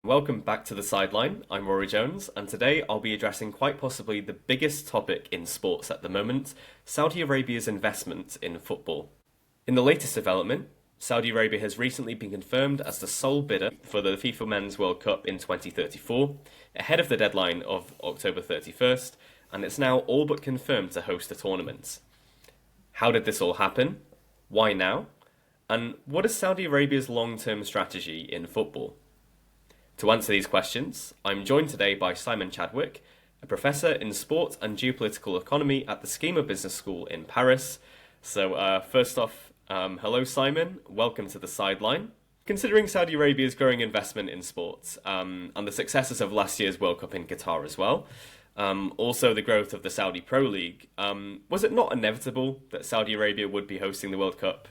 Welcome back to The Sideline. I'm Rory Jones, and today I'll be addressing quite possibly the biggest topic in sports at the moment, Saudi Arabia's investment in football. In the latest development, Saudi Arabia has recently been confirmed as the sole bidder for the FIFA Men's World Cup in 2034, ahead of the deadline of October 31st, and it's now all but confirmed to host the tournament. How did this all happen? Why now? And what is Saudi Arabia's long-term strategy in football? To answer these questions, I'm joined today by Simon Chadwick, a professor in Sport and Geopolitical Economy at the SKEMA Business School in Paris. So first off, hello Simon, welcome to The Sideline. Considering Saudi Arabia's growing investment in sports and the successes of last year's World Cup in Qatar as well, also the growth of the Saudi Pro League, was it not inevitable that Saudi Arabia would be hosting the World Cup?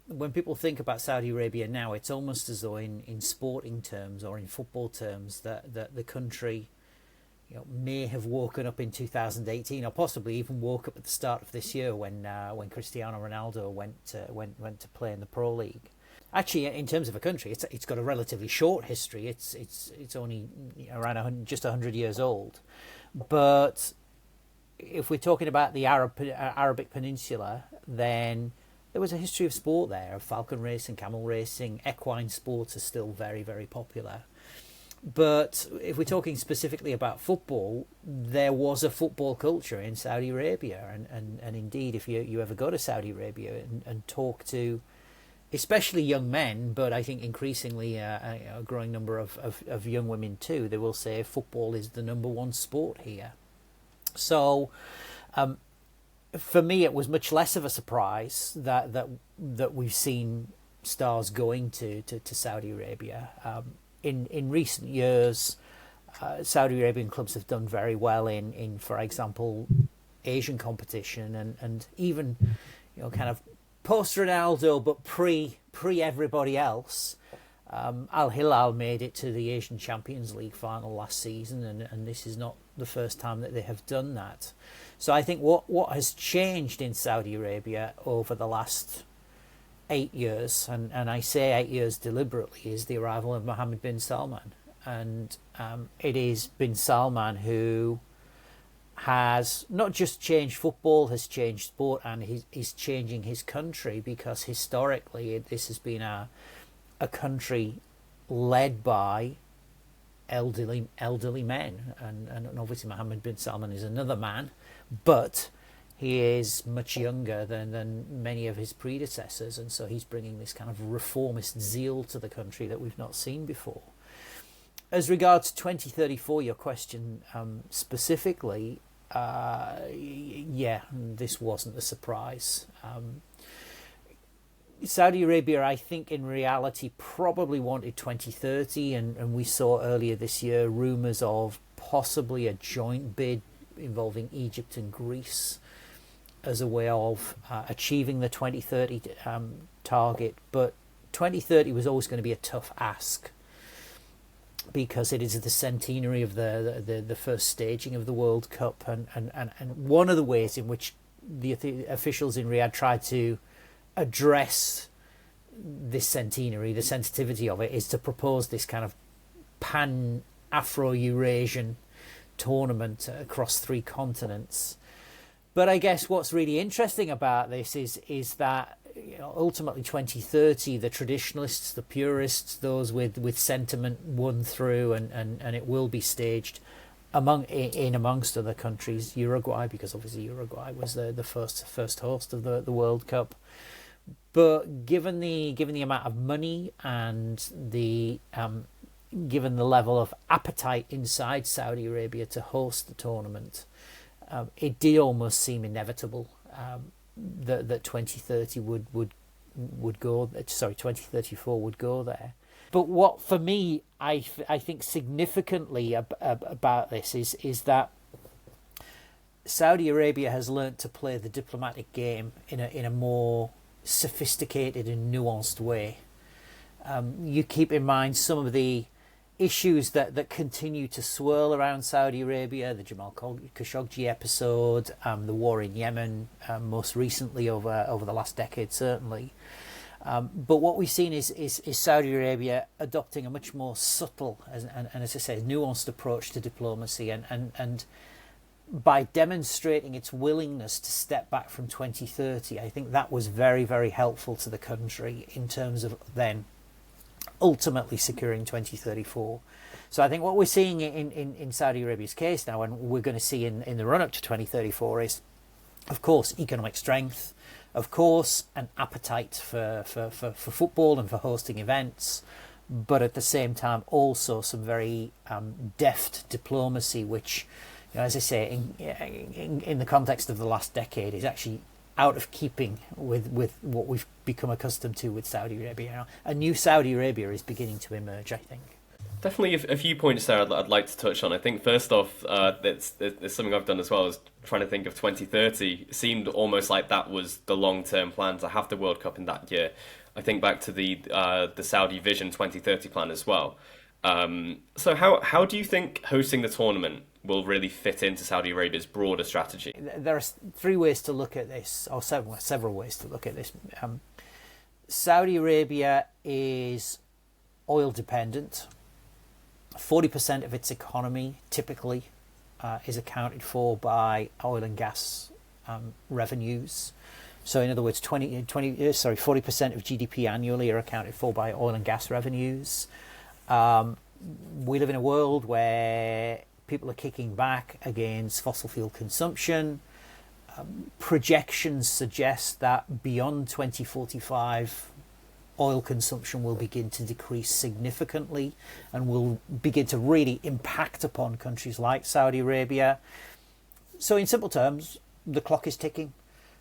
When people think about Saudi Arabia now, it's almost as though in sporting terms or in football terms that the country may have woken up in 2018 or possibly even woke up at the start of this year when Cristiano Ronaldo went to play in the Pro League. Actually, in terms of a country, it's got a relatively short history. It's only around just 100 years old. But if we're talking about the Arabic Peninsula, then there was a history of sport there, of falcon racing, camel racing. Equine sports are still very, very popular. But if we're talking specifically about football, there was a football culture in Saudi Arabia. And indeed, if you ever go to Saudi Arabia and talk to especially young men, but I think increasingly a growing number of young women too, they will say football is the number one sport here. So for me, it was much less of a surprise that we've seen stars going to Saudi Arabia. In recent years, Saudi Arabian clubs have done very well in for example, Asian competition and even kind of post Ronaldo, but pre everybody else. Al Hilal made it to the Asian Champions League final last season, and this is not the first time that they have done that. So I think what has changed in Saudi Arabia over the last 8 years, and I say 8 years deliberately, is the arrival of Mohammed bin Salman. And it is bin Salman who has not just changed football, has changed sport, and he's changing his country, because historically this has been a country led by elderly men, and obviously Mohammed bin Salman is another man, but he is much younger than many of his predecessors, and so he's bringing this kind of reformist zeal to the country that we've not seen before. As regards 2034, your question specifically, this wasn't a surprise. Saudi Arabia, I think, in reality, probably wanted 2030, and we saw earlier this year rumours of possibly a joint bid involving Egypt and Greece as a way of achieving the 2030 target. But 2030 was always going to be a tough ask, because it is the centenary of the first staging of the World Cup, and one of the ways in which the officials in Riyadh tried to address this centenary, the sensitivity of it, is to propose this kind of pan-Afro-Eurasian tournament across 3 continents. But I guess what's really interesting about this is that ultimately 2030, the traditionalists, the purists, those with sentiment won through, and it will be staged amongst other countries, Uruguay, because obviously Uruguay was the first host of the World Cup. But given the amount of money and given the level of appetite inside Saudi Arabia to host the tournament, it did almost seem inevitable that 2030 would go. Sorry, 2034 would go there. But what for me, I think significantly about this is that Saudi Arabia has learnt to play the diplomatic game in a more sophisticated and nuanced way. You keep in mind some of the issues that continue to swirl around Saudi Arabia, the Jamal Khashoggi episode, the war in Yemen, most recently over the last decade certainly. But what we've seen is Saudi Arabia adopting a much more subtle and as I say, nuanced approach to diplomacy, and by demonstrating its willingness to step back from 2030, I think that was very, very helpful to the country in terms of then ultimately securing 2034. So I think what we're seeing in Saudi Arabia's case now, and we're going to see in the run-up to 2034, is, of course, economic strength, of course, an appetite for football and for hosting events, but at the same time also some very deft diplomacy, which, as I say, in the context of the last decade, is actually out of keeping with what we've become accustomed to with Saudi Arabia. A new Saudi Arabia is beginning to emerge, I think. Definitely a few points there I'd like to touch on. I think first off, it's something I've done as well, is trying to think of 2030. It seemed almost like that was the long-term plan to have the World Cup in that year. I think back to the Saudi Vision 2030 plan as well. So how do you think hosting the tournament will really fit into Saudi Arabia's broader strategy? There are three ways to look at this, or several ways to look at this. Saudi Arabia is oil dependent. 40% of its economy typically is accounted for by oil and gas revenues. So in other words, 40% of GDP annually are accounted for by oil and gas revenues. We live in a world where people are kicking back against fossil fuel consumption. Projections suggest that beyond 2045, oil consumption will begin to decrease significantly and will begin to really impact upon countries like Saudi Arabia. So in simple terms, the clock is ticking.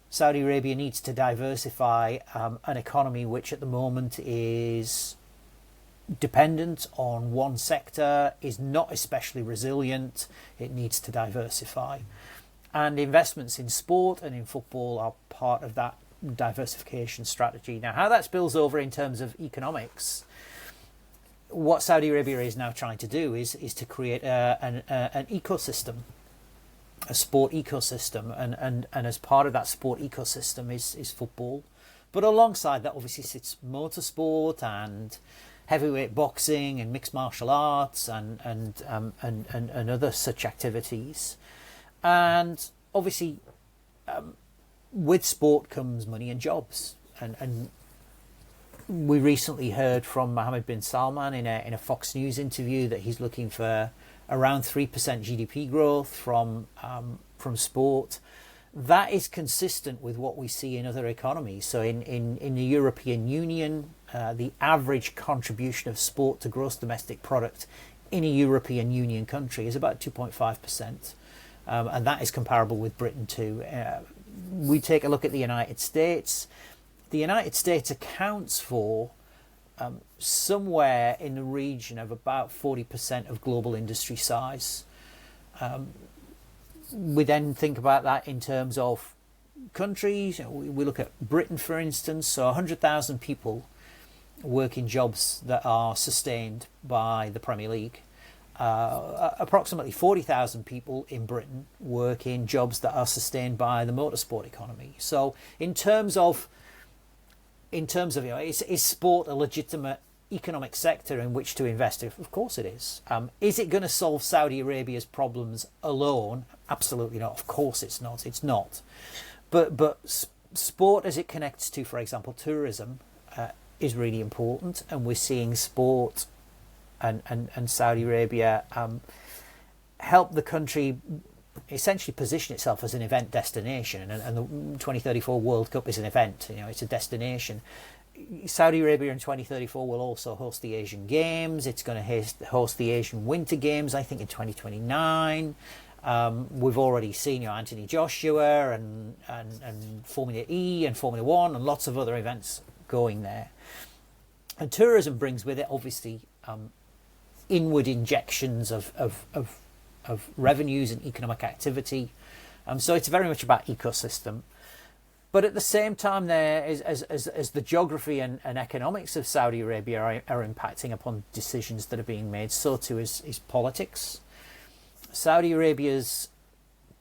Saudi Arabia needs to diversify an economy which at the moment is dependent on one sector, is not especially resilient. It needs to diversify. And investments in sport and in football are part of that diversification strategy. Now, how that spills over in terms of economics, what Saudi Arabia is now trying to do is to create an ecosystem, a sport ecosystem, and as part of that sport ecosystem is football. But alongside that obviously sits motorsport and heavyweight boxing and mixed martial arts and other such activities. And obviously with sport comes money and jobs. And we recently heard from Mohammed bin Salman in a Fox News interview that he's looking for around 3% GDP growth from sport. That is consistent with what we see in other economies. So in the European Union, the average contribution of sport to gross domestic product in a European Union country is about 2.5%. And that is comparable with Britain too. We take a look at the United States. The United States accounts for somewhere in the region of about 40% of global industry size. We then think about that in terms of countries. We look at Britain, for instance. So 100,000 people work in jobs that are sustained by the Premier League. Approximately 40,000 people in Britain work in jobs that are sustained by the motorsport economy. So in terms of is sport a legitimate economic sector in which to invest? Of course it is. Is it going to solve Saudi Arabia's problems alone? Absolutely not. Of course it's not. It's not. But sport as it connects to, for example, tourism is really important, and we're seeing sport and Saudi Arabia help the country essentially position itself as an event destination, and the 2034 World Cup is an event. It's a destination. Saudi Arabia in 2034 will also host the Asian Games. It's going to host the Asian Winter Games, I think, in 2029. We've already seen Anthony Joshua and Formula E and Formula One and lots of other events going there. And tourism brings with it, obviously, inward injections of revenues and economic activity. So it's very much about ecosystem. But at the same time, as the geography and economics of Saudi Arabia are impacting upon decisions that are being made, so too is politics. Saudi Arabia's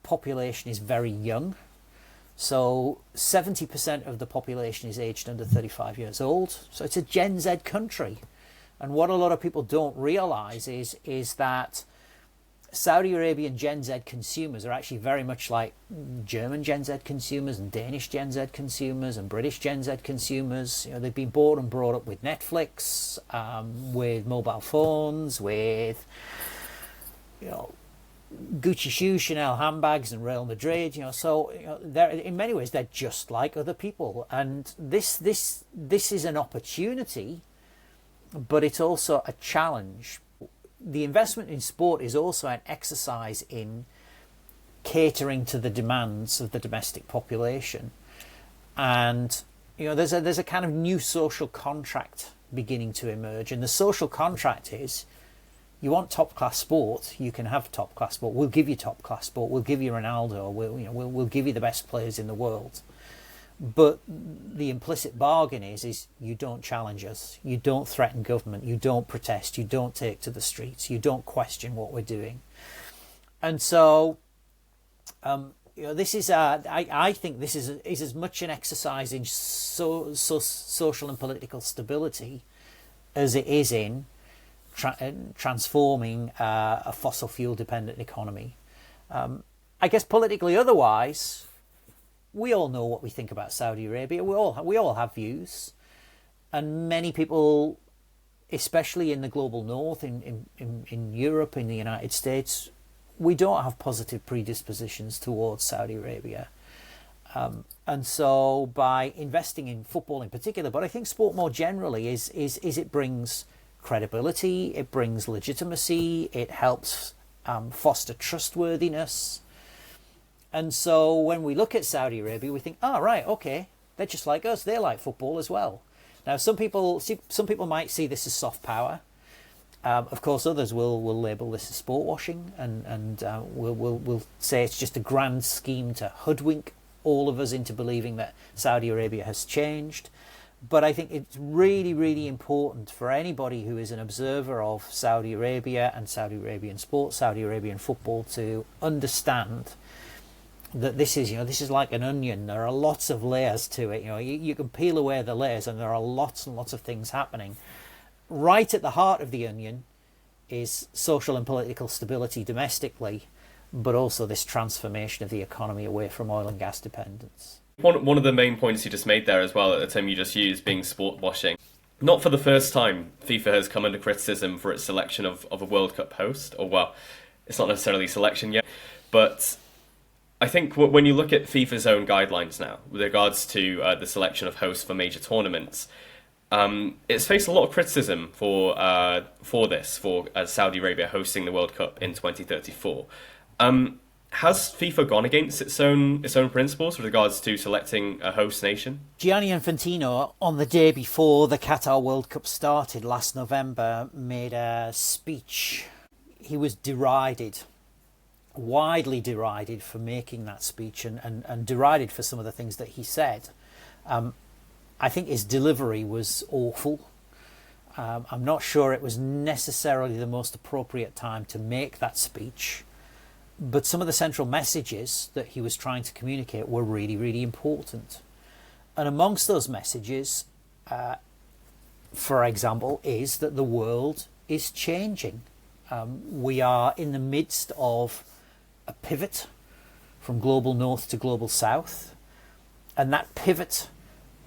population is very young. So 70% of the population is aged under 35 years old. So it's a Gen Z country. And what a lot of people don't realize is that Saudi Arabian Gen Z consumers are actually very much like German Gen Z consumers and Danish Gen Z consumers and British Gen Z consumers. You know, they've been born and brought up with Netflix, with mobile phones, with, you know, Gucci shoes, Chanel handbags, and Real Madrid. You know, so, you know, they're, in many ways they're just like other people. And this is an opportunity, but it's also a challenge. The investment in sport is also an exercise in catering to the demands of the domestic population, and you know, there's a kind of new social contract beginning to emerge, and the social contract is: you want top class sport, you can have top class sport. We'll give you top class sport. We'll give you Ronaldo. We'll give you the best players in the world. But the implicit bargain is you don't challenge us, you don't threaten government, you don't protest, you don't take to the streets, you don't question what we're doing. And so, you know, this is I think this is as much an exercise in social and political stability as it is in transforming a fossil fuel dependent economy. I guess politically otherwise, we all know what we think about Saudi Arabia. We all have views, and many people, especially in the global north, in Europe, in the United States, we don't have positive predispositions towards Saudi Arabia. And so, by investing in football in particular, but I think sport more generally, is it brings credibility, it brings legitimacy, it helps foster trustworthiness. And so when we look at Saudi Arabia, we think, oh, right, okay, they're just like us. They like football as well. Now, some people might see this as soft power. Of course, others will label this as sport washing, and will say it's just a grand scheme to hoodwink all of us into believing that Saudi Arabia has changed. But I think it's really, really important for anybody who is an observer of Saudi Arabia and Saudi Arabian sport, Saudi Arabian football, to understand that this is like an onion. There are lots of layers to it. You know, you can peel away the layers, and there are lots and lots of things happening. Right at the heart of the onion is social and political stability domestically, but also this transformation of the economy away from oil and gas dependence. One of the main points you just made there as well, at the term you just used, being sport washing. Not for the first time, FIFA has come under criticism for its selection of a World Cup host. Or, well, it's not necessarily selection yet, but I think when you look at FIFA's own guidelines now with regards to the selection of hosts for major tournaments, it's faced a lot of criticism for Saudi Arabia hosting the World Cup in 2034. Has FIFA gone against its own principles with regards to selecting a host nation? Gianni Infantino, on the day before the Qatar World Cup started last November, made a speech. He was widely derided for making that speech, and derided for some of the things that he said. I think his delivery was awful. I'm not sure it was necessarily the most appropriate time to make that speech, but some of the central messages that he was trying to communicate were really, really important. And amongst those messages, for example, is that the world is changing. We are in the midst of a pivot from global north to global south, and that pivot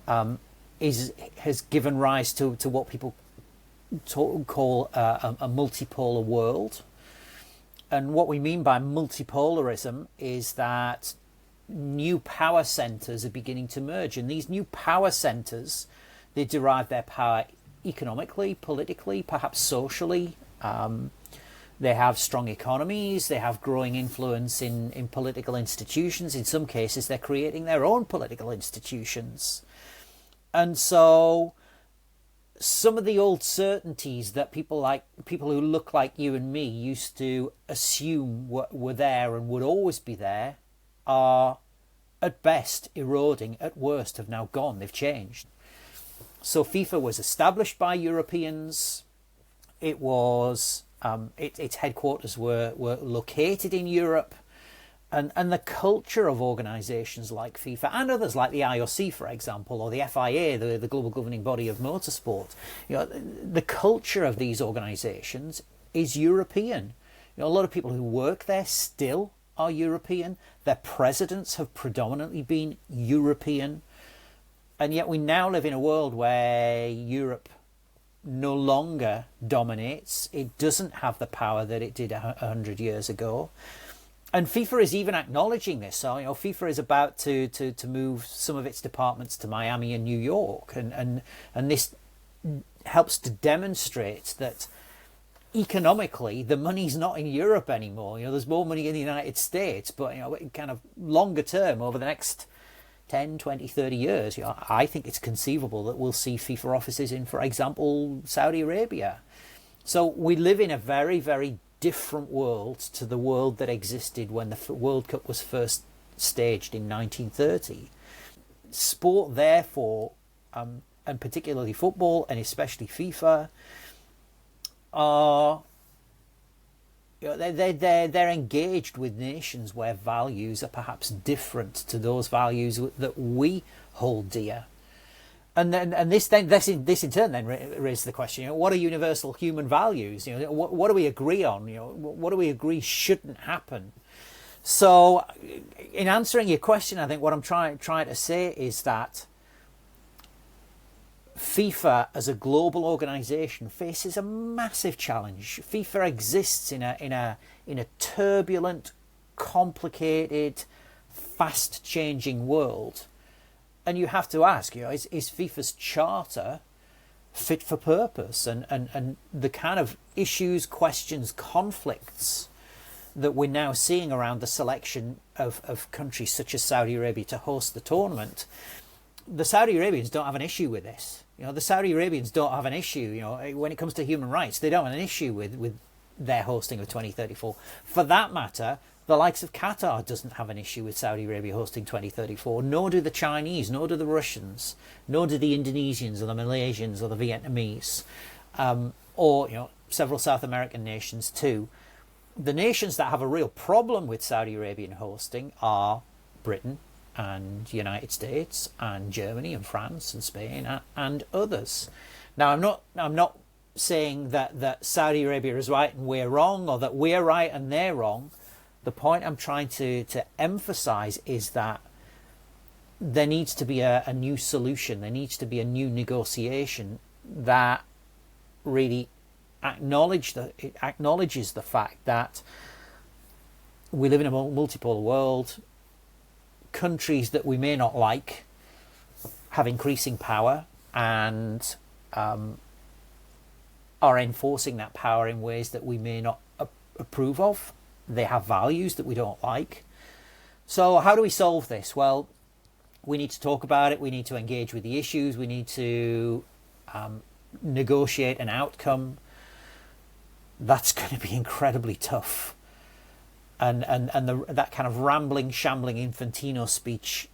has given rise to what people call a multipolar world. And what we mean by multipolarism is that new power centres are beginning to merge, and these new power centres, they derive their power economically, politically, perhaps socially. They have strong economies, they have growing influence in political institutions. In some cases, they're creating their own political institutions. And so some of the old certainties that people who look like you and me used to assume were there and would always be there are at best eroding, at worst have now gone, they've changed. So FIFA was established by Europeans. It was its headquarters were located in Europe, And the culture of organisations like FIFA and others like the IOC, for example, or the FIA, the global governing body of motorsport, the culture of these organisations is European. A lot of people who work there still are European. Their presidents have predominantly been European. And yet we now live in a world where Europe no longer dominates. It doesn't have the power that it did 100 years ago. And FIFA is even acknowledging this. So, FIFA is about to move some of its departments to Miami and New York. And this helps to demonstrate that economically the money's not in Europe anymore. There's more money in the United States, but kind of longer term, over the next 10, 20, 30 years, I think it's conceivable that we'll see FIFA offices in, for example, Saudi Arabia. So we live in a very, very different world to the world that existed when the World Cup was first staged in 1930. Sport, therefore, and particularly football, and especially FIFA, are they're engaged with nations where values are perhaps different to those values that we hold dear. And this in turn then raises the question: what are universal human values? What do we agree on? What do we agree shouldn't happen? So, in answering your question, I think what I'm trying to say is that FIFA as a global organisation faces a massive challenge. FIFA exists in a turbulent, complicated, fast-changing world. And you have to ask, is FIFA's charter fit for purpose? And the kind of issues, questions, conflicts that we're now seeing around the selection of countries such as Saudi Arabia to host the tournament, the Saudi Arabians don't have an issue with this. The Saudi Arabians don't have an issue, when it comes to human rights, they don't have an issue with their hosting of 2034. For that matter, the likes of Qatar doesn't have an issue with Saudi Arabia hosting 2034, nor do the Chinese, nor do the Russians, nor do the Indonesians or the Malaysians or the Vietnamese, or several South American nations too. The nations that have a real problem with Saudi Arabian hosting are Britain and United States and Germany and France and Spain and others. Now, I'm not saying that Saudi Arabia is right and we're wrong, or that we're right and they're wrong. The point I'm trying to emphasize is that there needs to be a new solution. There needs to be a new negotiation that really acknowledges the fact that we live in a multipolar world. Countries that we may not like have increasing power and are enforcing that power in ways that we may not approve of. They have values that we don't like. So how do we solve this? Well, we need to talk about it. We need to engage with the issues. We need to negotiate an outcome. That's going to be incredibly tough. And that kind of rambling, shambling Infantino speech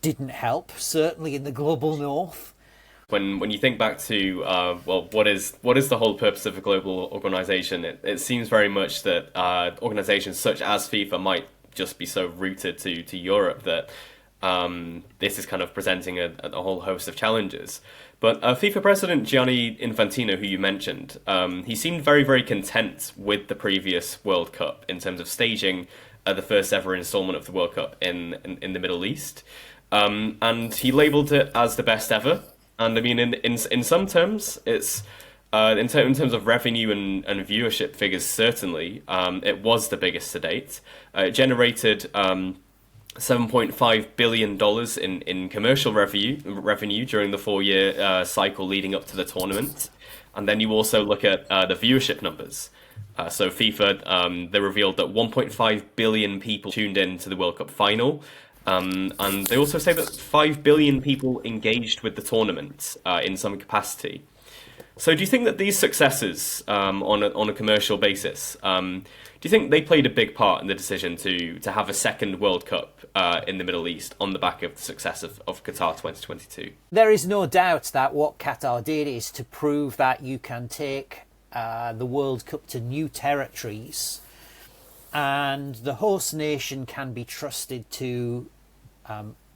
didn't help, certainly in the global north. When you think back to what is the whole purpose of a global organisation, it seems very much that organisations such as FIFA might just be so rooted to Europe that this is kind of presenting a whole host of challenges. But FIFA President Gianni Infantino, who you mentioned, he seemed very, very content with the previous World Cup in terms of staging the first ever instalment of the World Cup in the Middle East. And he labelled it as the best ever. And I mean, in some terms, it's in terms of revenue and viewership figures, certainly, it was the biggest to date. It generated $7.5 billion in commercial revenue during the 4-year cycle leading up to the tournament. And then you also look at the viewership numbers. So FIFA, they revealed that 1.5 billion people tuned in to the World Cup final. And they also say that 5 billion people engaged with the tournament in some capacity. So do you think that these successes on a commercial basis, do you think they played a big part in the decision to have a second World Cup in the Middle East on the back of the success of Qatar 2022? There is no doubt that what Qatar did is to prove that you can take the World Cup to new territories and the host nation can be trusted to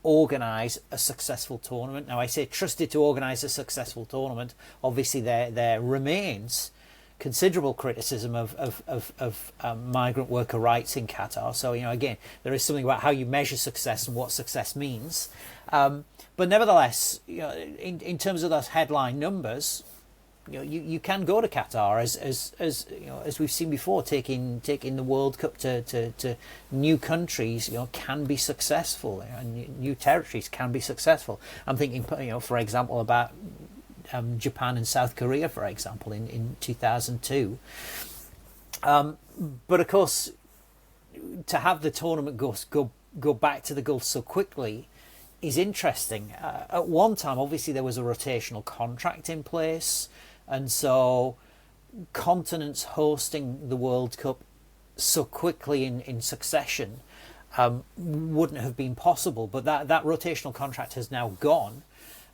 organise a successful tournament. Now, I say trusted to organise a successful tournament. Obviously, there remains considerable criticism of migrant worker rights in Qatar. So, again, there is something about how you measure success and what success means. But nevertheless, in terms of those headline numbers, you can go to Qatar as we've seen before, taking the World Cup to new countries, can be successful, and new territories can be successful. I'm thinking, for example, about Japan and South Korea, for example, in 2002. But of course, to have the tournament go back to the Gulf so quickly is interesting. At one time, obviously, there was a rotational contract in place, and so continents hosting the World Cup so quickly in succession wouldn't have been possible. But that rotational contract has now gone,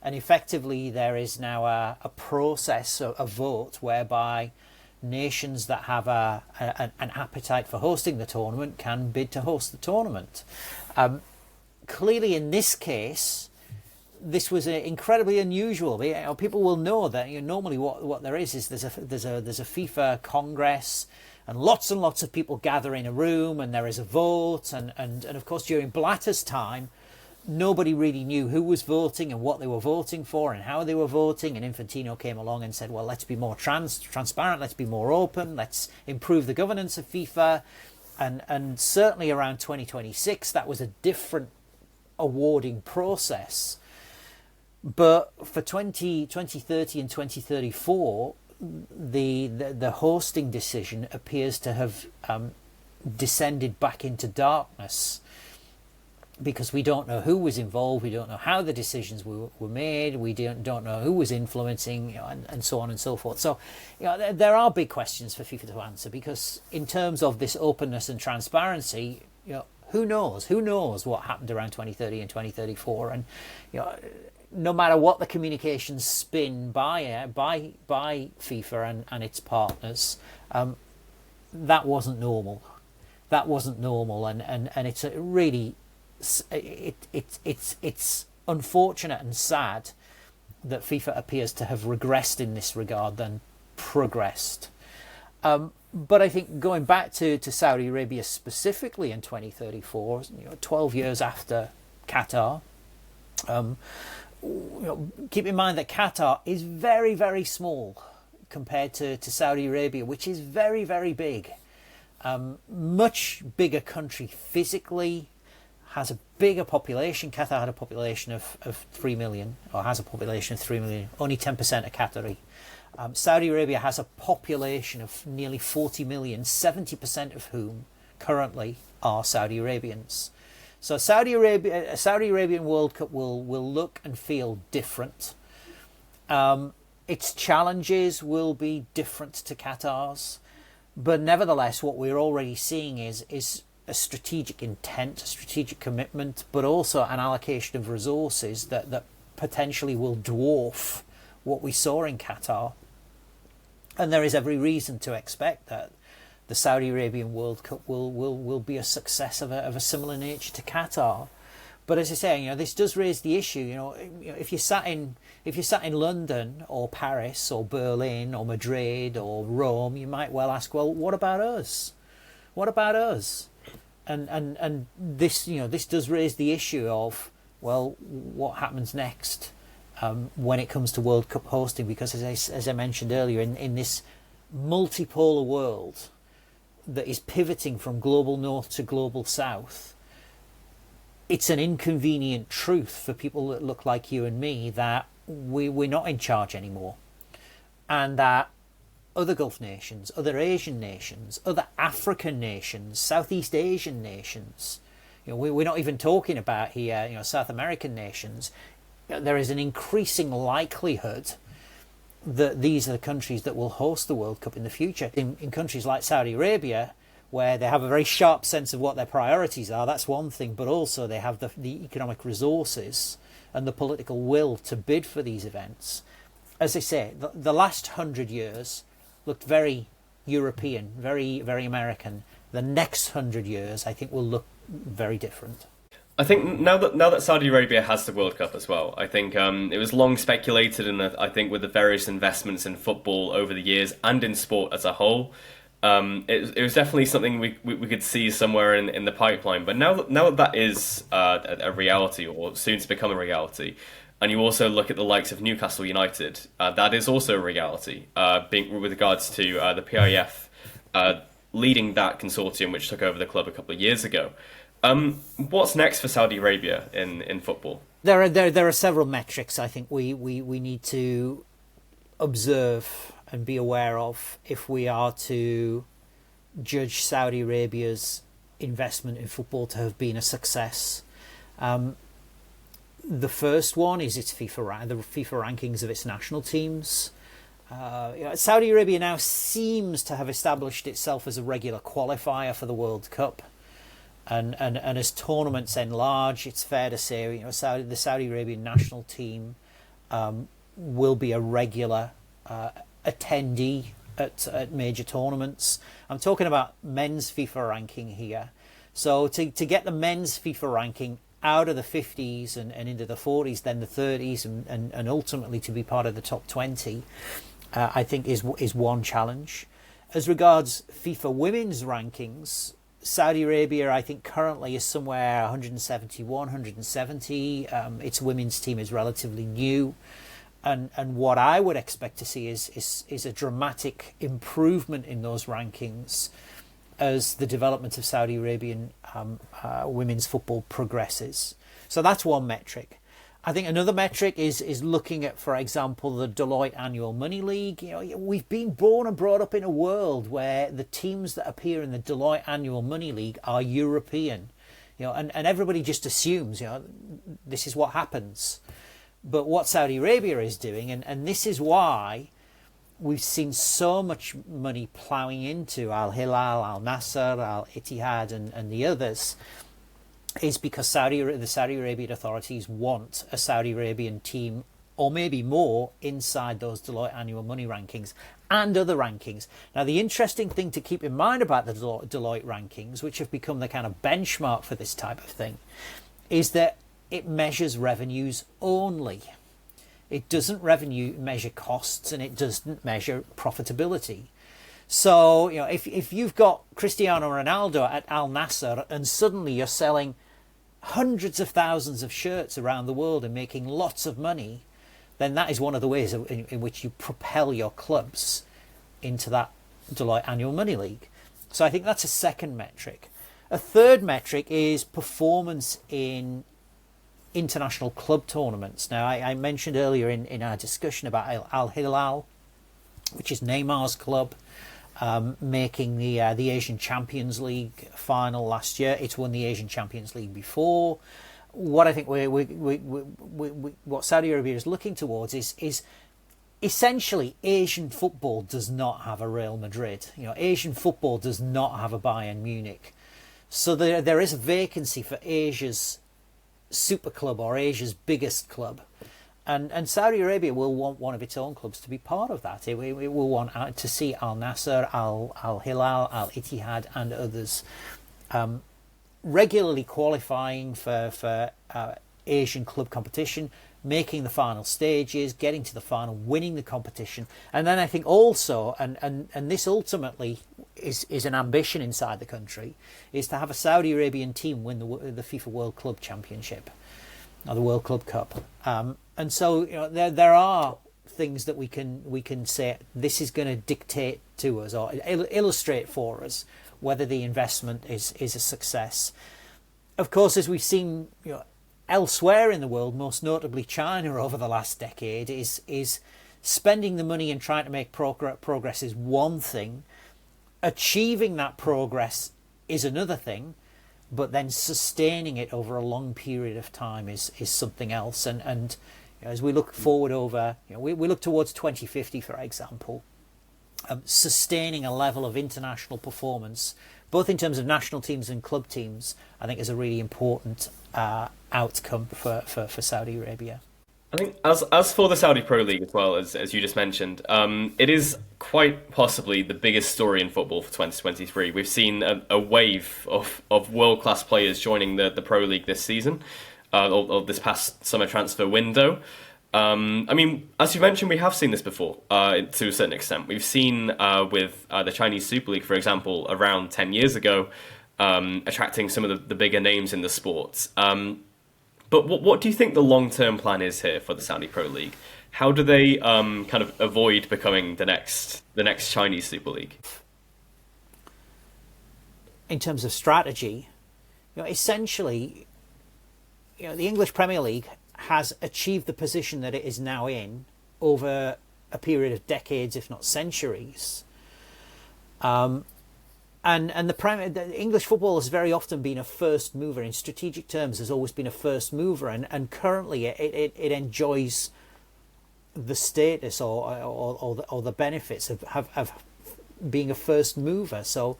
and effectively there is now a process, a vote, whereby nations that have an appetite for hosting the tournament can bid to host the tournament. Clearly, in this case, this was incredibly unusual. People will know that normally what there is there's a FIFA Congress, and lots of people gather in a room, and there is a vote, and of course during Blatter's time, nobody really knew who was voting and what they were voting for and how they were voting. And Infantino came along and said, well, let's be more transparent, let's be more open, let's improve the governance of FIFA. And certainly around 2026, that was a different awarding process. But for 2030 and 2034, the hosting decision appears to have descended back into darkness, because we don't know who was involved, we don't know how the decisions were made, we don't know who was influencing, and so on and so forth. So, there are big questions for FIFA to answer, because in terms of this openness and transparency, who knows what happened around 2030 and 2034, and no matter what the communications spin by FIFA and its partners, that wasn't normal. And it's a really it's unfortunate and sad that FIFA appears to have regressed in this regard than progressed. But I think going back to Saudi Arabia specifically in 2034, 12 years after Qatar, keep in mind that Qatar is very, very small compared to Saudi Arabia, which is very, very big. Much bigger country physically, has a bigger population. Qatar had a population of 3 million, or has a population of 3 million, only 10% are Qatari. Saudi Arabia has a population of nearly 40 million, 70% of whom currently are Saudi Arabians. So a Saudi Arabian World Cup will look and feel different. Its challenges will be different to Qatar's, but nevertheless, what we're already seeing is a strategic intent, a strategic commitment, but also an allocation of resources that potentially will dwarf what we saw in Qatar. And there is every reason to expect that the Saudi Arabian World Cup will be a success of a similar nature to Qatar. But as I say, this does raise the issue. If you sat in London or Paris or Berlin or Madrid or Rome, you might well ask, well, what about us? What about us? And this this does raise the issue of, well, what happens next when it comes to World Cup hosting? Because as I mentioned earlier, in this multipolar world that is pivoting from global north to global south, it's an inconvenient truth for people that look like you and me that we're not in charge anymore, and that other Gulf nations, other Asian nations, other African nations, Southeast Asian nations, we're not even talking about here, South American nations. There is an increasing likelihood that these are the countries that will host the World Cup in the future. In countries like Saudi Arabia, where they have a very sharp sense of what their priorities are, that's one thing, but also they have the economic resources and the political will to bid for these events. As I say, the last 100 years looked very European, very, very American. the next 100 years, I think, will look very different. I think now that Saudi Arabia has the World Cup as well, I think it was long speculated, and I think with the various investments in football over the years and in sport as a whole, it was definitely something we could see somewhere in the pipeline. But now that is a reality, or soon to become a reality, and you also look at the likes of Newcastle United, that is also a reality, being with regards to the PIF leading that consortium which took over the club a couple of years ago. What's next for Saudi Arabia in football? There are several metrics I think we need to observe and be aware of if we are to judge Saudi Arabia's investment in football to have been a success. The first one is the FIFA rankings of its national teams. Saudi Arabia now seems to have established itself as a regular qualifier for the World Cup. And as tournaments enlarge, it's fair to say, the Saudi Arabian national team will be a regular attendee at major tournaments. I'm talking about men's FIFA ranking here. So to get the men's FIFA ranking out of the 50s and into the 40s, then the 30s, and ultimately to be part of the top 20, I think is one challenge. As regards FIFA women's rankings, Saudi Arabia, I think, currently is somewhere 171, 170. Its women's team is relatively new. And what I would expect to see is a dramatic improvement in those rankings as the development of Saudi Arabian women's football progresses. So that's one metric. I think another metric is looking at, for example, the Deloitte Annual Money League. We've been born and brought up in a world where the teams that appear in the Deloitte Annual Money League are European. And everybody just assumes, this is what happens. But what Saudi Arabia is doing, and this is why we've seen so much money ploughing into Al Hilal, Al Nasser, Al Ittihad, and the others, is because the Saudi Arabian authorities want a Saudi Arabian team, or maybe more, inside those Deloitte annual money rankings and other rankings. Now, the interesting thing to keep in mind about the Deloitte rankings, which have become the kind of benchmark for this type of thing, is that it measures revenues only. It doesn't measure costs, and it doesn't measure profitability. So, if you've got Cristiano Ronaldo at Al Nassr and suddenly you're selling hundreds of thousands of shirts around the world and making lots of money, then that is one of the ways in which you propel your clubs into that Deloitte Annual Money League. So I think that's a second metric. A third metric is performance in international club tournaments. Now, I mentioned earlier in our discussion about Al Hilal, which is Neymar's club, making the Asian Champions League final last year. It's won the Asian Champions League before. What I think what Saudi Arabia is looking towards is essentially Asian football does not have a Real Madrid. Asian football does not have a Bayern Munich. So there is a vacancy for Asia's super club, or Asia's biggest club. And Saudi Arabia will want one of its own clubs to be part of that. It will want to see Al Nasser, Al Hilal, Al Ittihad, and others regularly qualifying for Asian club competition, making the final stages, getting to the final, winning the competition. And then I think also, and this ultimately is an ambition inside the country, is to have a Saudi Arabian team win the FIFA World Club Championship, or the World Club Cup. And so there are things that we can say this is going to dictate to us, or illustrate for us, whether the investment is a success. Of course, as we've seen elsewhere in the world, most notably China over the last decade, is spending the money and trying to make progress is one thing. Achieving that progress is another thing. But then sustaining it over a long period of time is something else. And as we look forward over, we look towards 2050, for example, sustaining a level of international performance, both in terms of national teams and club teams, I think is a really important outcome for Saudi Arabia. I think as for the Saudi Pro League as well as you just mentioned, it is quite possibly the biggest story in football for 2023. We've seen a wave of world class players joining the Pro League this season, or this past summer transfer window. I mean, as you mentioned, we have seen this before to a certain extent. We've seen with the Chinese Super League, for example, around 10 years ago, attracting some of the bigger names in the sport. But what do you think the long-term plan is here for the Saudi Pro League? How do they kind of avoid becoming the next Chinese Super League? In terms of strategy, essentially, the English Premier League has achieved the position that it is now in over a period of decades, if not centuries. And the English football has very often been a first mover in strategic terms. Has always been a first mover, and currently it enjoys the status or the benefits of being a first mover. So,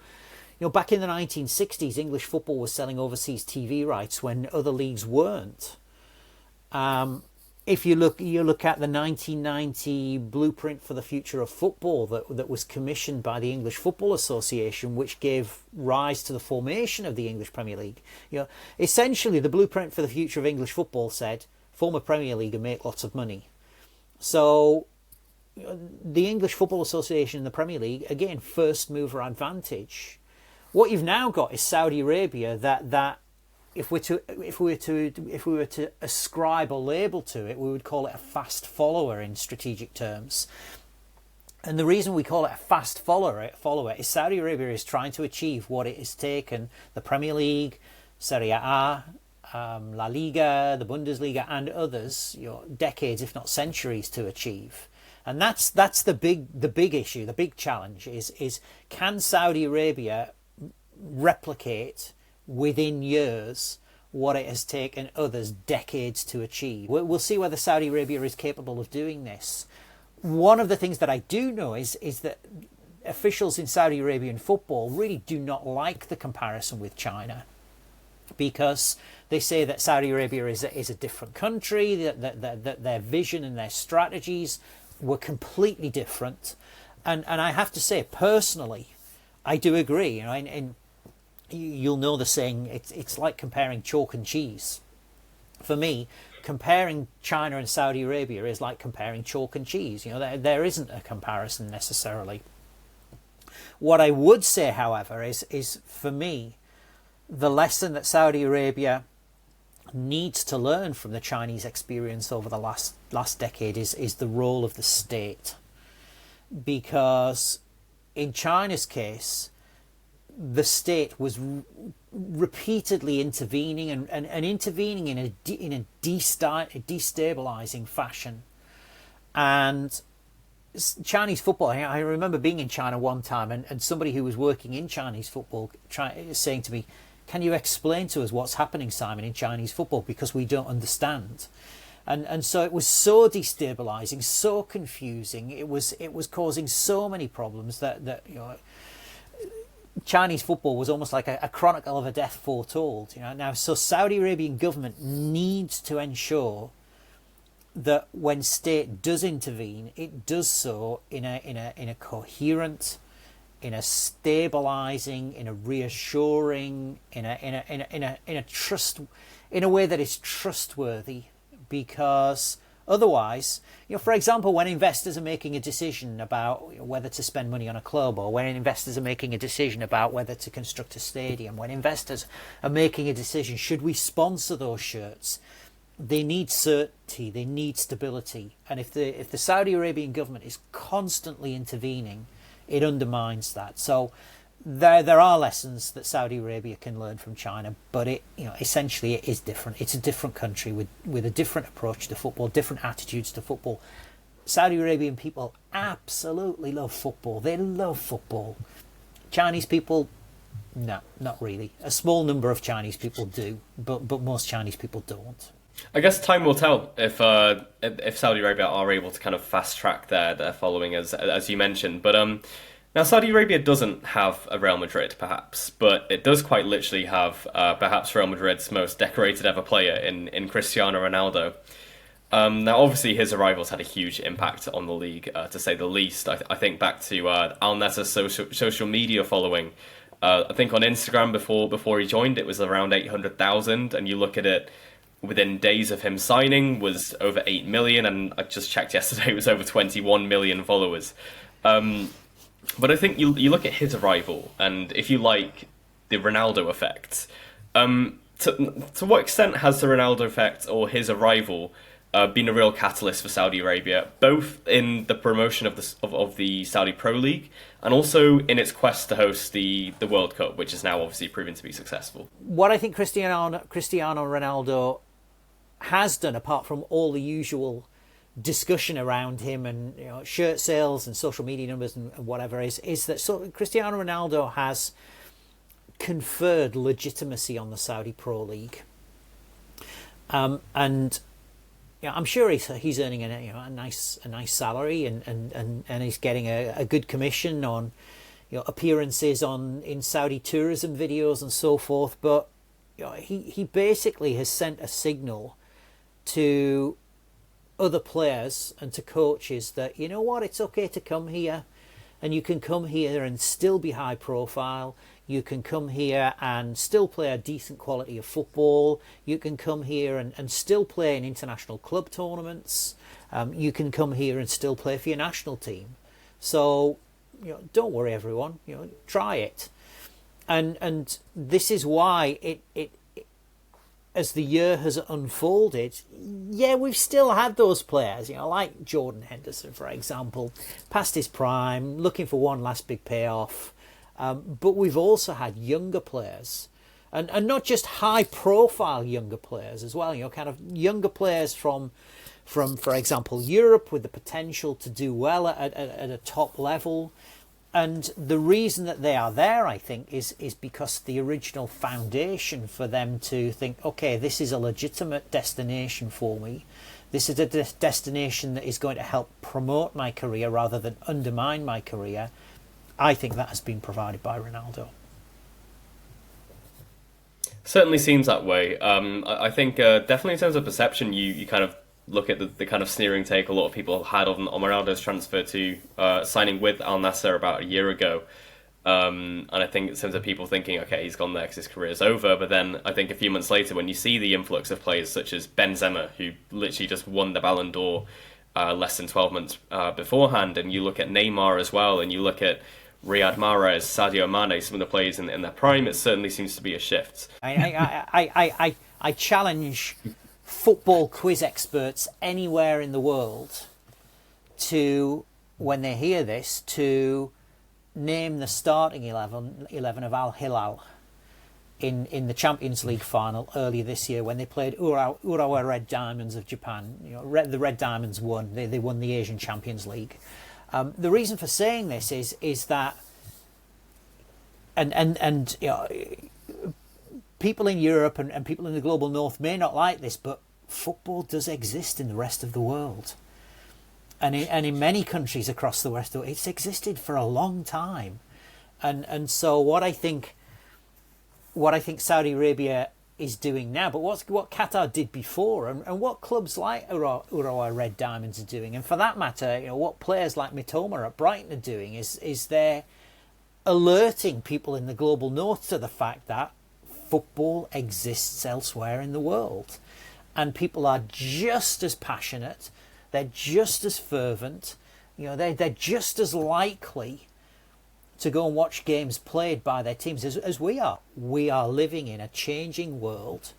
back in the 1960s, English football was selling overseas TV rights when other leagues weren't. If you look at the 1990 blueprint for the future of football that was commissioned by the English Football Association, which gave rise to the formation of the English Premier League, essentially the blueprint for the future of English football said form a Premier League and make lots of money. So the English Football Association and the Premier League, again, first mover advantage. What you've now got is Saudi Arabia that if we were to ascribe a label to it, we would call it a fast follower in strategic terms. And the reason we call it a fast follower is Saudi Arabia is trying to achieve what it has taken the Premier League, Serie A, La Liga, the Bundesliga, and others, decades if not centuries to achieve. And that's the big issue, the big challenge is can Saudi Arabia replicate within years what it has taken others decades to achieve. We'll see whether Saudi Arabia is capable of doing this. One of the things that I do know is that officials in Saudi Arabian football really do not like the comparison with China, because they say that Saudi Arabia is a different country, that their vision and their strategies were completely different. And I have to say, personally, I do agree. You'll know the saying, it's like comparing chalk and cheese. For me, comparing China and Saudi Arabia is like comparing chalk and cheese. There isn't a comparison necessarily. What I would say, however, is for me, the lesson that Saudi Arabia needs to learn from the Chinese experience over the last decade is the role of the state. Because in China's case, the state was repeatedly intervening and intervening in a destabilizing fashion. And Chinese football, I remember being in China one time and somebody who was working in Chinese football saying to me, "Can you explain to us what's happening, Simon, in Chinese football, because we don't understand." And so it was so destabilizing, so confusing. It was causing so many problems that Chinese football was almost like a chronicle of a death foretold. Now, so Saudi Arabian government needs to ensure that when state does intervene, it does so in a coherent, in a stabilizing, in a reassuring, in a way that is trustworthy, because otherwise, for example, when investors are making a decision about whether to spend money on a club, or when investors are making a decision about whether to construct a stadium, when investors are making a decision, should we sponsor those shirts, they need certainty, they need stability. And if the Saudi Arabian government is constantly intervening, it undermines that. So there are lessons that Saudi Arabia can learn from China, but essentially it is different. It's a different country with a different approach to football, different attitudes to football. Saudi Arabian people absolutely love football. They love football. Chinese people, no, not really. A small number of Chinese people do, but most Chinese people don't. I guess time will tell if Saudi Arabia are able to kind of fast track their following, as you mentioned. But now Saudi Arabia doesn't have a Real Madrid, perhaps, but it does quite literally have perhaps Real Madrid's most decorated ever player in Cristiano Ronaldo. Now, obviously, his arrival's had a huge impact on the league, to say the least. I think back to Al Nassr's social media following. I think on Instagram before he joined, it was around 800,000, and you look at it within days of him signing was over 8 million, and I just checked yesterday it was over 21 million followers. But I think you look at his arrival, and if you like the Ronaldo effect, to what extent has the Ronaldo effect or his arrival been a real catalyst for Saudi Arabia, both in the promotion of the Saudi Pro League and also in its quest to host the World Cup, which is now obviously proven to be successful? What I think Cristiano Ronaldo has done, apart from all the usual discussion around him and shirt sales and social media numbers and whatever, is that Cristiano Ronaldo has conferred legitimacy on the Saudi Pro League, and I'm sure he's earning a nice salary and he's getting a good commission on appearances in Saudi tourism videos and so forth. But he basically has sent a signal to other players and to coaches that it's okay to come here, and you can come here and still be high profile. You can come here and still play a decent quality of football. You can come here and still play in international club tournaments. You can come here and still play for your national team. So, don't worry, everyone. Try it. And this is why it as the year has unfolded, we've still had those players, like Jordan Henderson, for example, past his prime, looking for one last big payoff. But we've also had younger players, and not just high-profile younger players as well. Kind of younger players from, for example, Europe, with the potential to do well at a top level. And the reason that they are there, I think, is because the original foundation for them to think, okay, this is a legitimate destination for me. This is a destination that is going to help promote my career rather than undermine my career. I think that has been provided by Ronaldo. Certainly seems that way. I think definitely in terms of perception, you kind of look at the kind of sneering take a lot of people had on Ronaldo's transfer to signing with Al Nassr about a year ago. And I think in terms of people thinking, okay, he's gone there because his career is over. But then I think a few months later, when you see the influx of players such as Benzema, who literally just won the Ballon d'Or less than 12 months beforehand, and you look at Neymar as well, and you look at Riyad Mahrez, Sadio Mane, some of the players in their prime, it certainly seems to be a shift. I challenge football quiz experts anywhere in the world to, when they hear this, to name the starting 11 of Al Hilal in the Champions League final earlier this year when they played Urawa Red Diamonds of Japan. The Red Diamonds won. They won the Asian Champions League. The reason for saying this is that, and people in Europe and people in the global north may not like this, but football does exist in the rest of the world, and in many countries across the rest of the world, it's existed for a long time, and so what I think Saudi Arabia is doing now, but what Qatar did before, and what clubs like Urawa Red Diamonds are doing, and for that matter, what players like Mitoma at Brighton are doing, is they're alerting people in the global north to the fact that football exists elsewhere in the world, and people are just as passionate, they're just as fervent, they're just as likely to go and watch games played by their teams as we are. We are living in a changing world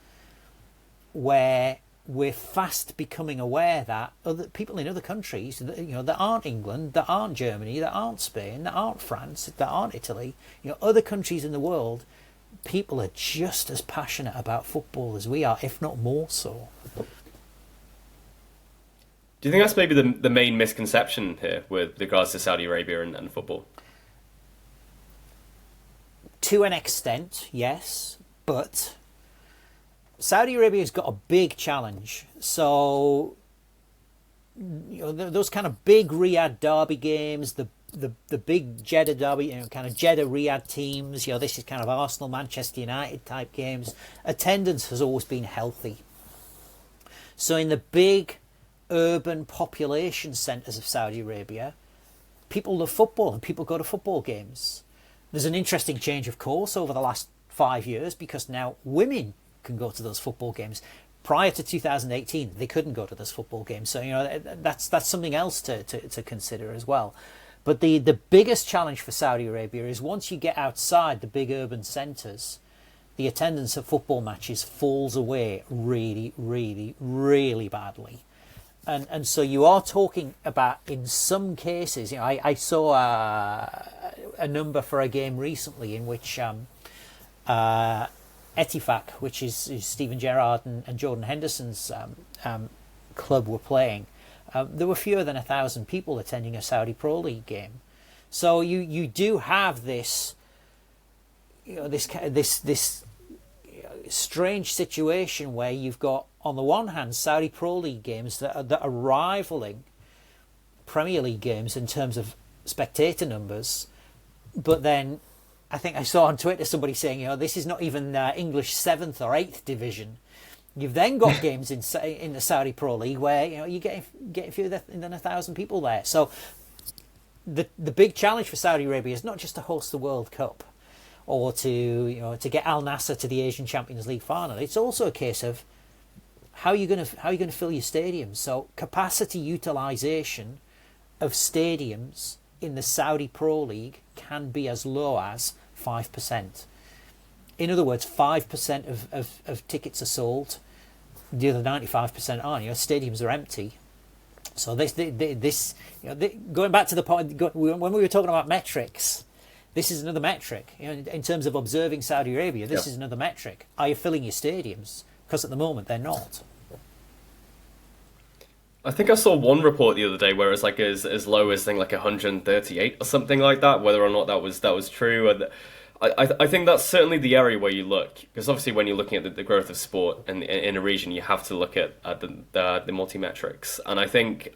where we're fast becoming aware that other people in other countries, that aren't England, that aren't Germany, that aren't Spain, that aren't France, that aren't Italy, other countries in the world, people are just as passionate about football as we are, if not more so. Do you think that's maybe the main misconception here with regards to Saudi Arabia and football? To an extent, yes, but Saudi Arabia's got a big challenge. So, those kind of big Riyadh derby games, the big Jeddah derby, kind of Jeddah Riyadh teams, this is kind of Arsenal, Manchester United type games. Attendance has always been healthy. So in the big urban population centres of Saudi Arabia, people love football and people go to football games. There's an interesting change, of course, over the last 5 years, because now women can go to those football games. Prior to 2018, they couldn't go to those football games. So, that's something else to consider as well. But the biggest challenge for Saudi Arabia is once you get outside the big urban centres, the attendance of football matches falls away really, really, really badly. And so you are talking about, in some cases, I saw a number for a game recently in which Etifak, which is Steven Gerrard and Jordan Henderson's club, were playing. There were fewer than 1,000 people attending a Saudi Pro League game. So you do have this strange situation where you've got, on the one hand, Saudi Pro League games that are rivaling Premier League games in terms of spectator numbers, but then I think I saw on Twitter somebody saying, this is not even English 7th or 8th division. You've then got games in the Saudi Pro League where you get fewer than 1,000 people there. So the big challenge for Saudi Arabia is not just to host the World Cup or to get Al Nassr to the Asian Champions League final. It's also a case of how are you going to fill your stadiums. So capacity utilisation of stadiums in the Saudi Pro League can be as low as 5%. In other words, 5% of tickets are sold. The other 95% aren't. Stadiums are empty. So this going back to the point when we were talking about metrics, this is another metric. In terms of observing Saudi Arabia, this is another metric. Are you filling your stadiums? Because at the moment they're not. I think I saw one report the other day where it's like as low as like 138 or something like that. Whether or not that was true, I think that's certainly the area where you look, because obviously when you're looking at the growth of sport in a region, you have to look at the multi-metrics, and I think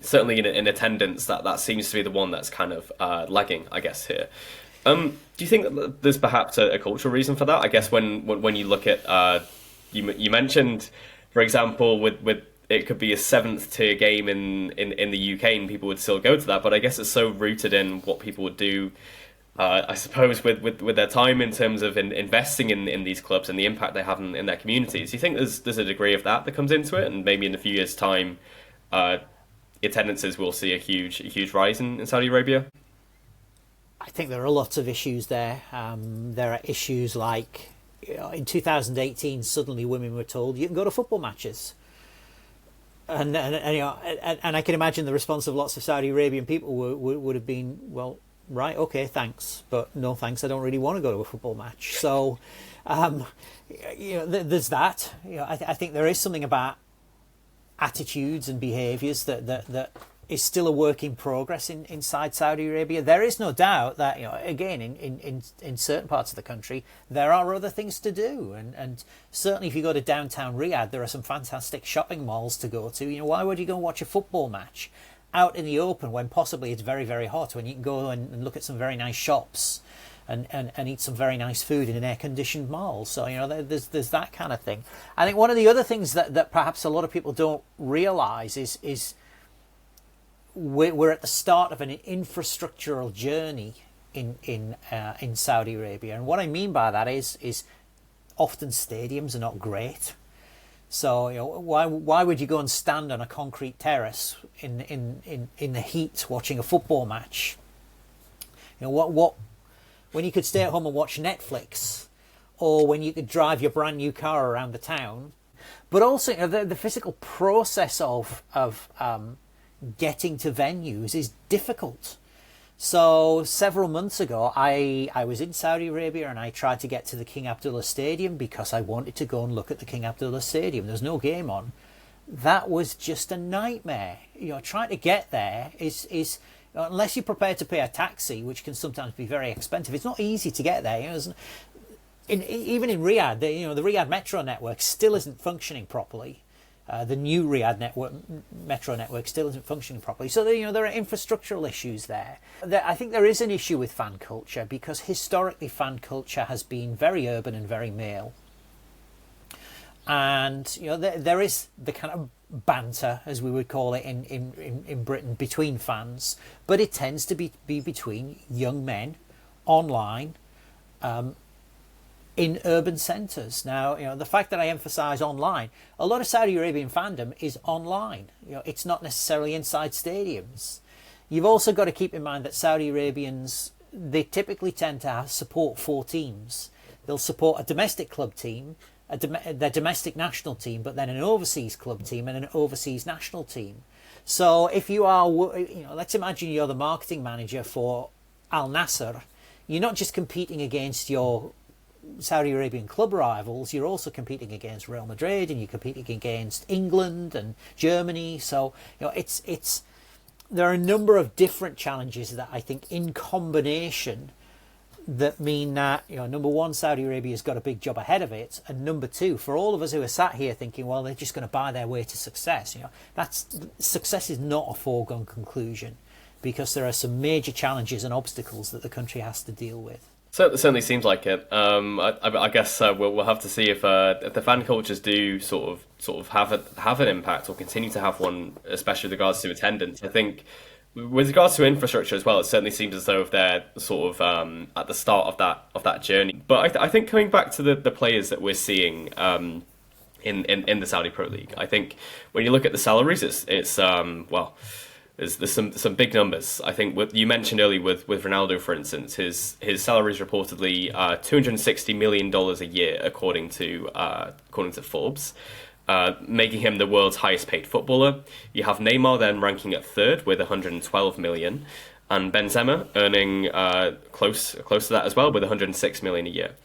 certainly in attendance that seems to be the one that's kind of lagging, I guess, here. Do you think that there's perhaps a cultural reason for that? I guess when you look at you mentioned, for example, with it could be a 7th tier game in the UK and people would still go to that, but I guess it's so rooted in what people would do, I suppose, with their time in terms of investing in these clubs and the impact they have in their communities. Do you think there's a degree of that comes into it, and maybe in a few years' time, attendances will see a huge rise in Saudi Arabia? I think there are lots of issues there. There are issues like, in 2018, suddenly women were told you can go to football matches. And I can imagine the response of lots of Saudi Arabian people would have been, well, right, okay, thanks, but no thanks, I don't really want to go to a football match. So, there's that. I think there is something about attitudes and behaviours that is still a work in progress inside Saudi Arabia. There is no doubt that, again, in certain parts of the country, there are other things to do. And certainly if you go to downtown Riyadh, there are some fantastic shopping malls to go to. Why would you go and watch a football match out in the open when possibly it's very, very hot, when you can go and look at some very nice shops and eat some very nice food in an air-conditioned mall? So, there's that kind of thing. I think one of the other things that perhaps a lot of people don't realise is we're at the start of an infrastructural journey in Saudi Arabia, and what I mean by that is often stadiums are not great. So why would you go and stand on a concrete terrace in the heat watching a football match? What when you could stay at home and watch Netflix, or when you could drive your brand new car around the town. But also the physical process of getting to venues is difficult. So several months ago, I was in Saudi Arabia and I tried to get to the King Abdullah Stadium because I wanted to go and look at the King Abdullah Stadium. There's no game on. That was just a nightmare. Trying to get there is unless you're prepared to pay a taxi, which can sometimes be very expensive, it's not easy to get there. Even in Riyadh, the Riyadh metro network still isn't functioning properly. The new Riyadh metro network still isn't functioning properly. So there are infrastructural issues there. I think there is an issue with fan culture, because historically fan culture has been very urban and very male. And there is the kind of banter, as we would call it in Britain, between fans, but it tends to be between young men online in urban centres. Now, the fact that I emphasise online, a lot of Saudi Arabian fandom is online. It's not necessarily inside stadiums. You've also got to keep in mind that Saudi Arabians, they typically tend to support 4 teams. They'll support a domestic club team, their domestic national team, but then an overseas club team and an overseas national team. So if you are, let's imagine you're the marketing manager for Al Nassr, you're not just competing against your Saudi Arabian club rivals, you're also competing against Real Madrid, and you're competing against England and Germany. So there are a number of different challenges that I think in combination that mean that, number one, Saudi Arabia's got a big job ahead of it, and number two, for all of us who are sat here thinking, well, they're just going to buy their way to success, success is not a foregone conclusion, because there are some major challenges and obstacles that the country has to deal with. So it certainly seems like it. I guess we'll have to see if the fan cultures do sort of have an impact or continue to have one, especially with regards to attendance. I think with regards to infrastructure as well, it certainly seems as though if they're sort of at the start of that journey. But I think coming back to the players that we're seeing in the Saudi Pro League, I think when you look at the salaries, it's there's some big numbers. I think you mentioned earlier with Ronaldo, for instance, his salary is reportedly $260 million a year, according to Forbes, making him the world's highest paid footballer. You have Neymar then ranking at third with 112 million, and Benzema earning close to that as well with 106 million a year.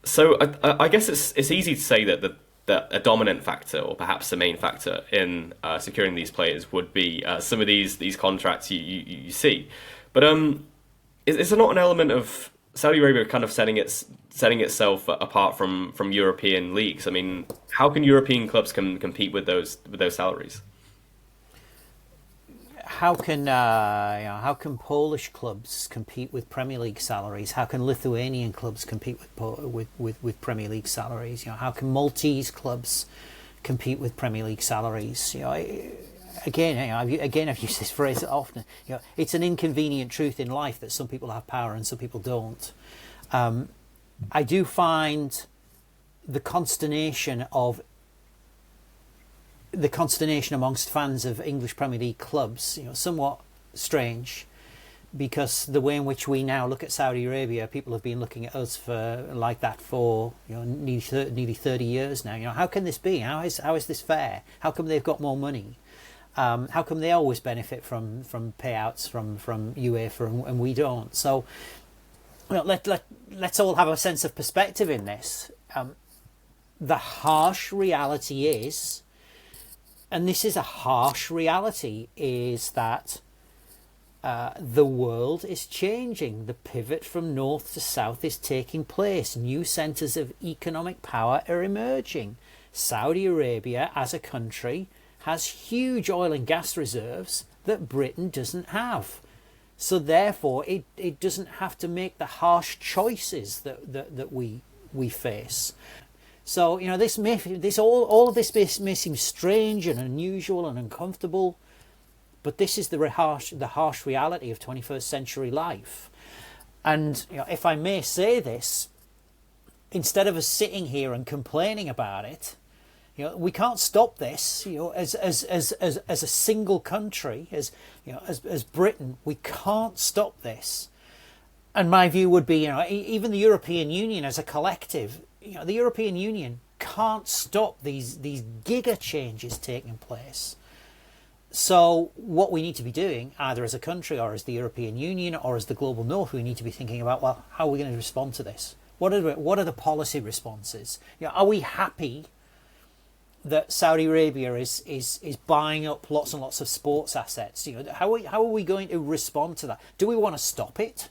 So I guess it's easy to say that a dominant factor, or perhaps the main factor in securing these players, would be some of these contracts you see. But is there not an element of Saudi Arabia kind of setting itself apart from European leagues? I mean, how can European clubs compete with those salaries? How can Polish clubs compete with Premier League salaries? How can Lithuanian clubs compete with Premier League salaries? How can Maltese clubs compete with Premier League salaries? I've used this phrase often. It's an inconvenient truth in life that some people have power and some people don't. I do find the consternation amongst fans of English Premier League clubs, somewhat strange, because the way in which we now look at Saudi Arabia, people have been looking at us for nearly 30 years now. How can this be? How is this fair? How come they've got more money? How come they always benefit from payouts from UEFA and we don't? So let's all have a sense of perspective in this. The harsh reality is, and this is a harsh reality, is that the world is changing. The pivot from north to south is taking place. New centres of economic power are emerging. Saudi Arabia, as a country, has huge oil and gas reserves that Britain doesn't have. So therefore, it doesn't have to make the harsh choices that we face. So all of this may seem strange and unusual and uncomfortable, but this is the harsh reality of 21st century life. And if I may say this, instead of us sitting here and complaining about it, we can't stop this. As a single country, as Britain, we can't stop this. And my view would be, even the European Union as a collective, the European Union can't stop these giga changes taking place. So what we need to be doing, either as a country or as the European Union or as the global north, we need to be thinking about, well, how are we going to respond to this? What are the policy responses? Are we happy that Saudi Arabia is buying up lots and lots of sports assets? How are we going to respond to that? Do we want to stop it?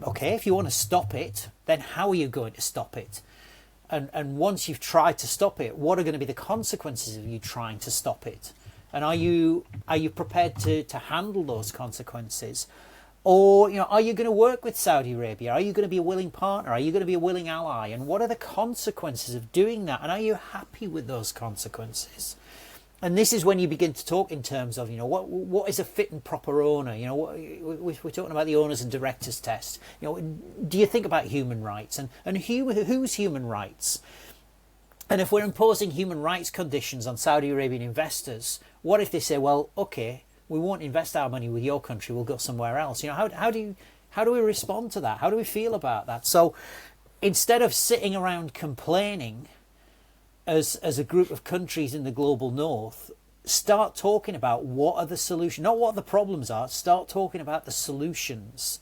Okay, if you want to stop it, then how are you going to stop it? And once you've tried to stop it, what are going to be the consequences of you trying to stop it? And are you prepared to handle those consequences? Or, are you going to work with Saudi Arabia? Are you going to be a willing partner? Are you going to be a willing ally? And what are the consequences of doing that? And are you happy with those consequences? And this is when you begin to talk in terms of, what is a fit and proper owner? We're talking about the owners and directors test. Do you think about human rights? And whose human rights? And if we're imposing human rights conditions on Saudi Arabian investors, what if they say, well, okay, we won't invest our money with your country, we'll go somewhere else? How do we respond to that? How do we feel about that? So instead of sitting around complaining as a group of countries in the global north, start talking about what are the solutions, not what the problems are, start talking about the solutions.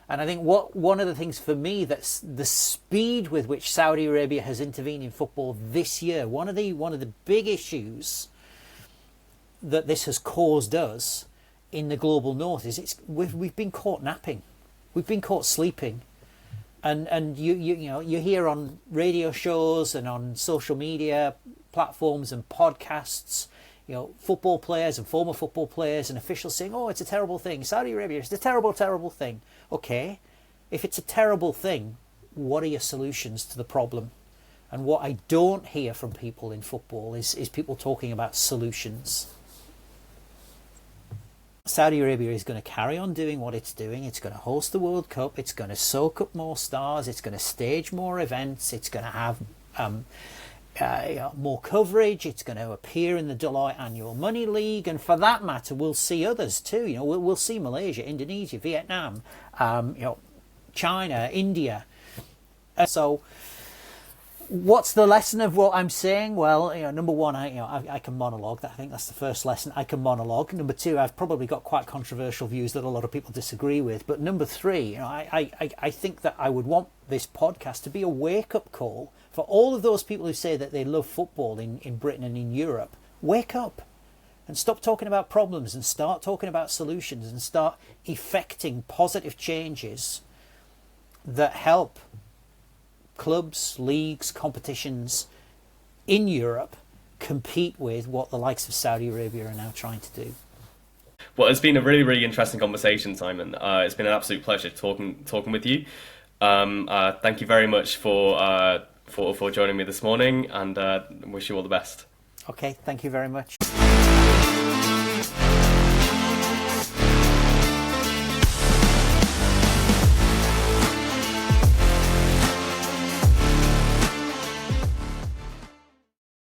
And I think one of the things for me, that's the speed with which Saudi Arabia has intervened in football this year, one of the big issues that this has caused us in the global north is we've been caught napping, we've been caught sleeping, and you hear on radio shows and on social media platforms and podcasts, football players and former football players and officials saying, "Oh, it's a terrible thing. Saudi Arabia, it's a terrible, terrible thing." Okay, if it's a terrible thing, what are your solutions to the problem? And what I don't hear from people in football is people talking about solutions. Saudi Arabia is going to carry on doing what it's doing. It's going to host the World Cup. It's going to soak up more stars. It's going to stage more events. It's going to have more coverage. It's going to appear in the Deloitte Annual Money League. And for that matter, we'll see others too. We'll see Malaysia, Indonesia, Vietnam, China, India. So what's the lesson of what I'm saying? Well, number one, I can monologue. I think that's the first lesson. I can monologue. Number two, I've probably got quite controversial views that a lot of people disagree with. But number three, I think that I would want this podcast to be a wake-up call for all of those people who say that they love football in Britain and in Europe. Wake up and stop talking about problems and start talking about solutions and start effecting positive changes that help clubs, leagues, competitions in Europe compete with what the likes of Saudi Arabia are now trying to do. Well, it's been a really, really interesting conversation, Simon. It's been an absolute pleasure talking with you. Thank you very much for joining me this morning, and wish you all the best. Okay, thank you very much.